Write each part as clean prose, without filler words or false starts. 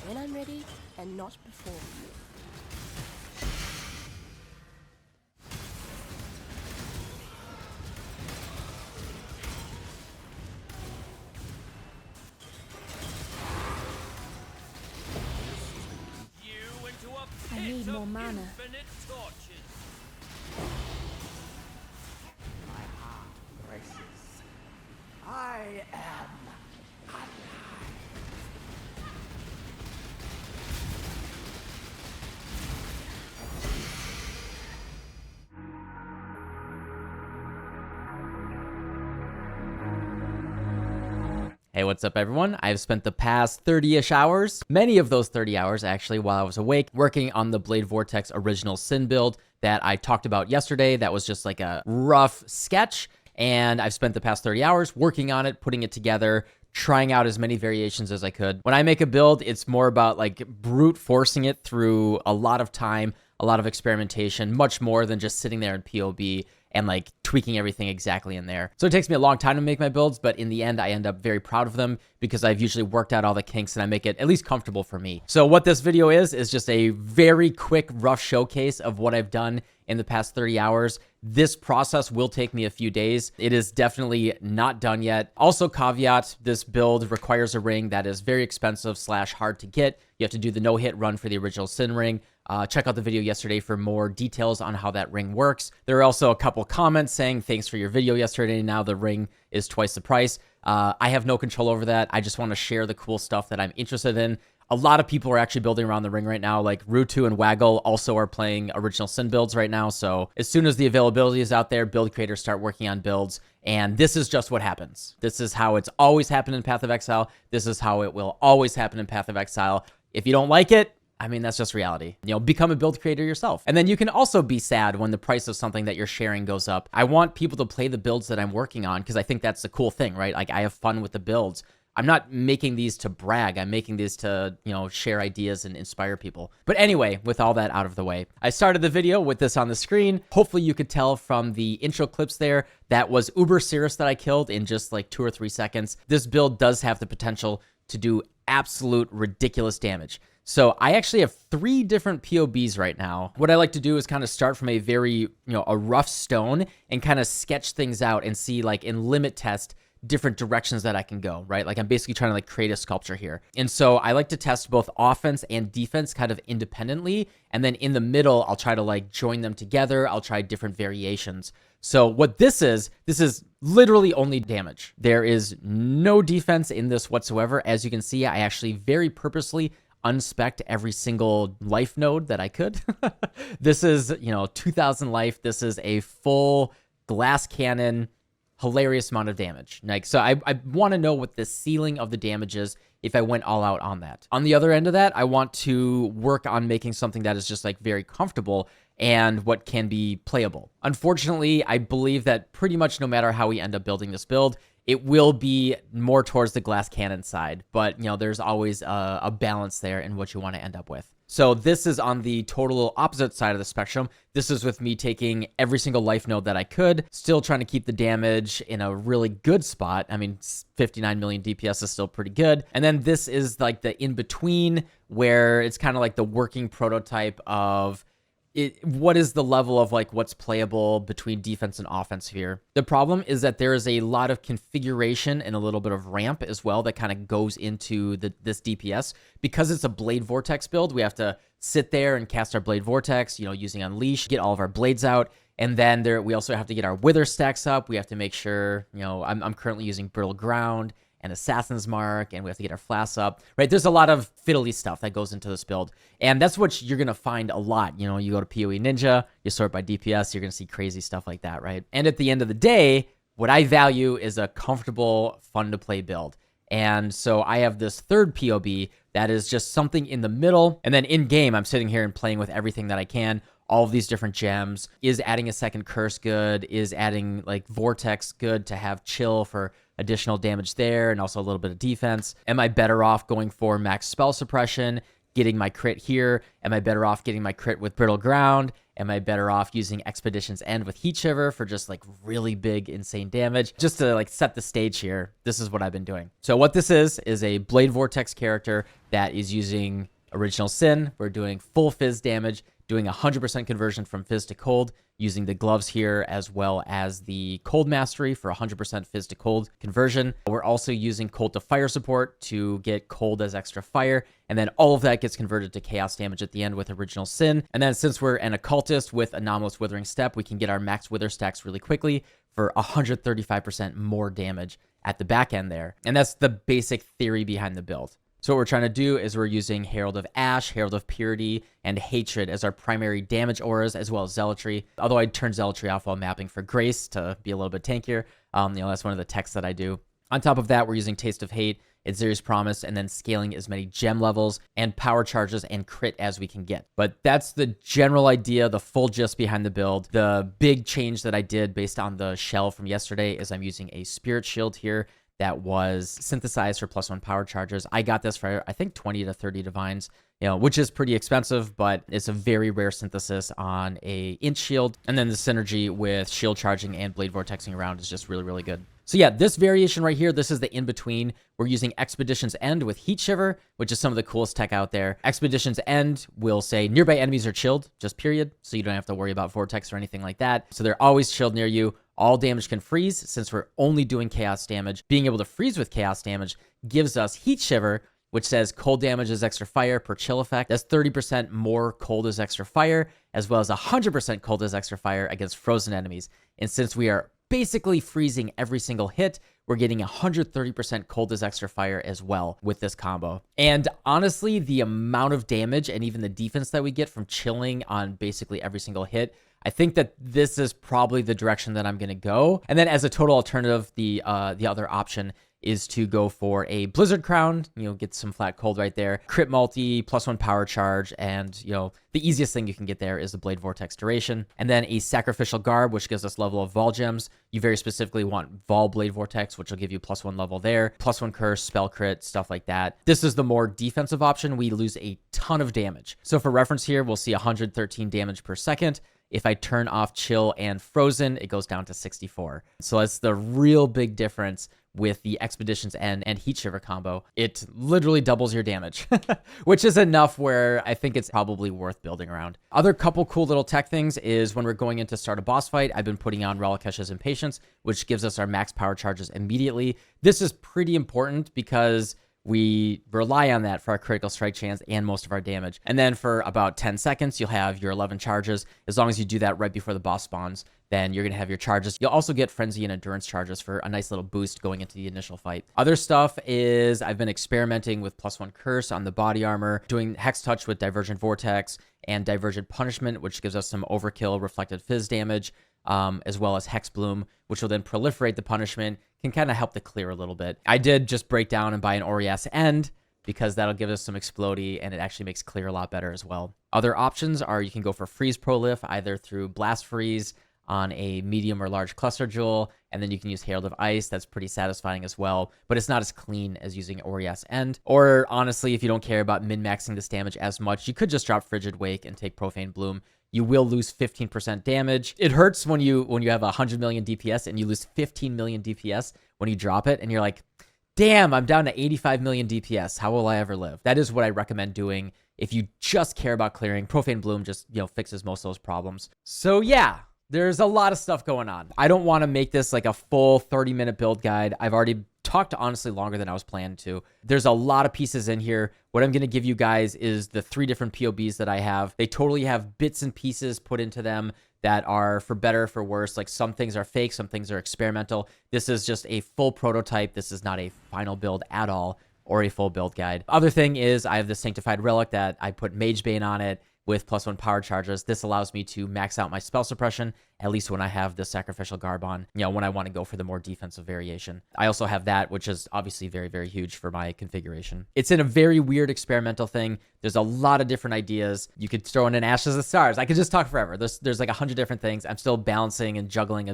when I'm ready and not before. I need more mana. My heart races. I am alive. Hey, what's up everyone? I've spent the past 30-ish hours, many of those 30 hours actually, while I was awake, working on the Blade Vortex original Sin build that I talked about yesterday. That was just like a rough sketch, and I've spent the past 30 hours working on it, putting it together, trying out as many variations as I could. When I make a build, it's more about like brute forcing it through a lot of time, a lot of experimentation, much more than just sitting there in PoB and like tweaking everything exactly in there. So it takes me a long time to make my builds, but in the end, I end up very proud of them because I've usually worked out all the kinks and I make it at least comfortable for me. So what this video is just a very quick, rough showcase of what I've done in the past 30 hours. This process will take me a few days. It is definitely not done yet. Also, caveat, this build requires a ring that is very expensive / hard to get. You have to do the no-hit run for the original Sin ring. Check out the video yesterday for more details on how that ring works. There are also a couple comments saying, thanks for your video yesterday. Now the ring is twice the price. I have no control over that. I just want to share the cool stuff that I'm interested in. A lot of people are actually building around the ring right now, like Rutu and Waggle also are playing original Sin builds right now. So as soon as the availability is out there, build creators start working on builds. And this is just what happens. This is how it's always happened in Path of Exile. This is how it will always happen in Path of Exile. If you don't like it, I mean, that's just reality. You know, become a build creator yourself. And then you can also be sad when the price of something that you're sharing goes up. I want people to play the builds that I'm working on because I think that's the cool thing, right? Like, I have fun with the builds. I'm not making these to brag. I'm making these to, you know, share ideas and inspire people. But anyway, with all that out of the way, I started the video with this on the screen. Hopefully you could tell from the intro clips there, that was Uber Cirrus that I killed in just like 2 or 3 seconds. This build does have the potential to do absolute ridiculous damage. So I actually have 3 different POBs right now. What I like to do is kind of start from a very, a rough stone and kind of sketch things out and see, like, in limit test different directions that I can go, right? Like, I'm basically trying to like create a sculpture here. And so I like to test both offense and defense kind of independently. And then in the middle, I'll try to like join them together. I'll try different variations. So what this is literally only damage. There is no defense in this whatsoever. As you can see, I actually very purposely unspec'd every single life node that I could. This is, 2000 life. This is a full glass cannon, hilarious amount of damage. Like, so I want to know what the ceiling of the damage is if I went all out on that. On the other end of that, I want to work on making something that is just like very comfortable and what can be playable. Unfortunately, I believe that pretty much no matter how we end up building this build, it will be more towards the glass cannon side, but there's always a balance there in what you want to end up with. So this is on the total opposite side of the spectrum. This is with me taking every single life node that I could, still trying to keep the damage in a really good spot. I mean, 59 million DPS is still pretty good. And then this is like the in-between where it's kind of like the working prototype of what is the level of like what's playable between defense and offense here. The problem is that there is a lot of configuration and a little bit of ramp as well that kind of goes into this DPS. Because it's a Blade Vortex build, we have to sit there and cast our Blade Vortex, using Unleash, get all of our blades out. And then we also have to get our Wither stacks up. We have to make sure, I'm currently using Brittle Ground and Assassin's Mark, and we have to get our flasks up, right? There's a lot of fiddly stuff that goes into this build, and that's what you're going to find a lot. You go to PoE Ninja, you sort by DPS, you're going to see crazy stuff like that, right? And at the end of the day, what I value is a comfortable, fun-to-play build. And so I have this third POB that is just something in the middle, and then in-game, I'm sitting here and playing with everything that I can, all of these different gems. Is adding a second curse good? Is adding like Vortex good to have chill for additional damage there and also a little bit of defense? Am I better off going for max spell suppression? getting my crit here? Am I better off getting my crit with Brittle Ground? Am I better off using Expedition's End with Heat Shiver for just like really big, insane damage? Just to like set the stage here, this is what I've been doing. So what this is a Blade Vortex character that is using Original Sin. We're doing full Fizz damage, doing 100% conversion from Fizz to Cold, using the gloves here as well as the Cold Mastery for 100% Fizz to Cold conversion. We're also using Cold to Fire support to get Cold as extra fire, and then all of that gets converted to Chaos damage at the end with Original Sin. And then since we're an Occultist with Anomalous Withering Step, we can get our max Wither stacks really quickly for 135% more damage at the back end there. And that's the basic theory behind the build. So what we're trying to do is we're using Herald of Ash, Herald of Purity, and Hatred as our primary damage auras, as well as Zealotry. Although I turn Zealotry off while mapping for Grace to be a little bit tankier. That's one of the techs that I do. On top of that, we're using Taste of Hate, Aziri's Promise, and then scaling as many gem levels and power charges and crit as we can get. But that's the general idea, the full gist behind the build. The big change that I did based on the shell from yesterday is I'm using a Spirit Shield here that was synthesized for +1 power charges. I got this for, I think, 20 to 30 divines, which is pretty expensive, but it's a very rare synthesis on a Inch shield. And then the synergy with shield charging and blade vortexing around is just really, really good. So yeah, this variation right here, this is the in-between. We're using Expedition's End with Heat Shiver, which is some of the coolest tech out there. Expedition's End will say nearby enemies are chilled, just period. So you don't have to worry about vortex or anything like that. So they're always chilled near you. All damage can freeze since we're only doing chaos damage. Being able to freeze with chaos damage gives us Heat Shiver, which says cold damage is extra fire per chill effect. That's 30% more cold as extra fire, as well as 100% cold as extra fire against frozen enemies. And since we are basically freezing every single hit, we're getting 130% cold as extra fire as well with this combo. And honestly, the amount of damage and even the defense that we get from chilling on basically every single hit, I think that this is probably the direction that I'm going to go. And then as a total alternative, the other option is to go for a Blizzard Crown, get some flat cold right there, crit multi, +1 power charge, and, the easiest thing you can get there is the Blade Vortex duration. And then a Sacrificial Garb, which gives us level of Vol Gems. You very specifically want Vol Blade Vortex, which will give you +1 level there, +1 curse, spell crit, stuff like that. This is the more defensive option. We lose a ton of damage. So for reference here, we'll see 113 damage per second. If I turn off Chill and Frozen, it goes down to 64. So that's the real big difference with the Expedition's End and Heat Shiver combo. It literally doubles your damage, which is enough where I think it's probably worth building around. Other couple cool little tech things is when we're going in to start a boss fight, I've been putting on Relakesh's Impatience, which gives us our max power charges immediately. This is pretty important because we rely on that for our critical strike chance and most of our damage. And then for about 10 seconds, you'll have your 11 charges. As long as you do that right before the boss spawns, then you're going to have your charges. You'll also get Frenzy and Endurance charges for a nice little boost going into the initial fight. Other stuff is I've been experimenting with +1 curse on the body armor, doing Hex Touch with Divergent Vortex and Divergent Punishment, which gives us some overkill reflected fizz damage, as well as Hex Bloom, which will then proliferate the punishment, can kind of help the clear a little bit. I did just break down and buy an Orias End because that'll give us some explodey and it actually makes clear a lot better as well. Other options are you can go for Freeze Prolif either through Blast Freeze on a medium or large cluster jewel, and then you can use Herald of Ice. That's pretty satisfying as well, but it's not as clean as using Orias End. Or honestly, if you don't care about min-maxing this damage as much, you could just drop Frigid Wake and take Profane Bloom. You will lose 15% damage. It hurts when you have 100 million DPS and you lose 15 million DPS when you drop it, and you're like, damn, I'm down to 85 million DPS. How will I ever live? That is what I recommend doing if you just care about clearing. Profane Bloom just, fixes most of those problems. So yeah, there's a lot of stuff going on. I don't want to make this like a full 30-minute build guide. I've already talked honestly longer than I was planning to. There's a lot of pieces in here. What I'm going to give you guys is the 3 different POBs that I have. They totally have bits and pieces put into them that are for better, for worse. Like some things are fake, some things are experimental. This is just a full prototype. This is not a final build at all or a full build guide. Other thing is I have the Sanctified Relic that I put Mage Bane on it with +1 power charges. This allows me to max out my spell suppression, at least when I have the Sacrificial Garb on, when I want to go for the more defensive variation. I also have that, which is obviously very, very huge for my configuration. It's in a very weird experimental thing. There's a lot of different ideas. You could throw in an Ashes of Stars. I could just talk forever. There's like 100 different things. I'm still balancing and juggling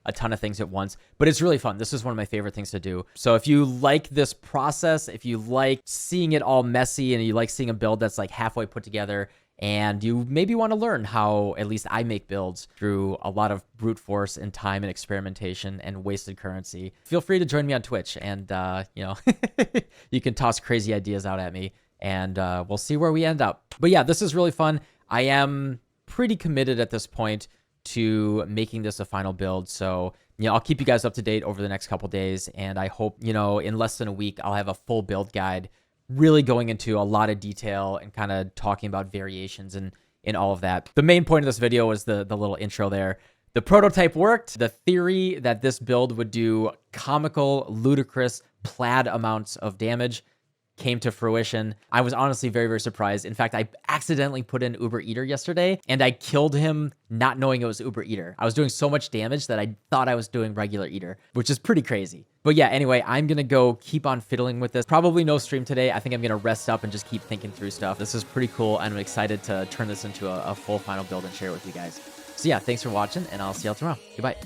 a ton of things at once, but it's really fun. This is one of my favorite things to do. So if you like this process, if you like seeing it all messy and you like seeing a build that's like halfway put together, and you maybe want to learn how at least I make builds through a lot of brute force and time and experimentation and wasted currency, feel free to join me on Twitch, and you know, you can toss crazy ideas out at me, and we'll see where we end up. But yeah, this is really fun. I am pretty committed at this point to making this a final build. So, you know, I'll keep you guys up to date over the next couple days, and I hope, you know, in less than a week, I'll have a full build guide really going into a lot of detail and kind of talking about variations and all of that. The main point of this video was the little intro there. The prototype worked. The theory that this build would do comical, ludicrous, plaid amounts of damage came to fruition. I was honestly very, very surprised. In fact, I accidentally put in Uber Eater yesterday, and I killed him not knowing it was Uber Eater. I was doing so much damage that I thought I was doing regular Eater, which is pretty crazy. But yeah, anyway, I'm gonna go keep on fiddling with this. Probably no stream today. I think I'm gonna rest up and just keep thinking through stuff. This is pretty cool, and I'm excited to turn this into a full final build and share it with you guys. So yeah, thanks for watching, and I'll see y'all tomorrow. Goodbye.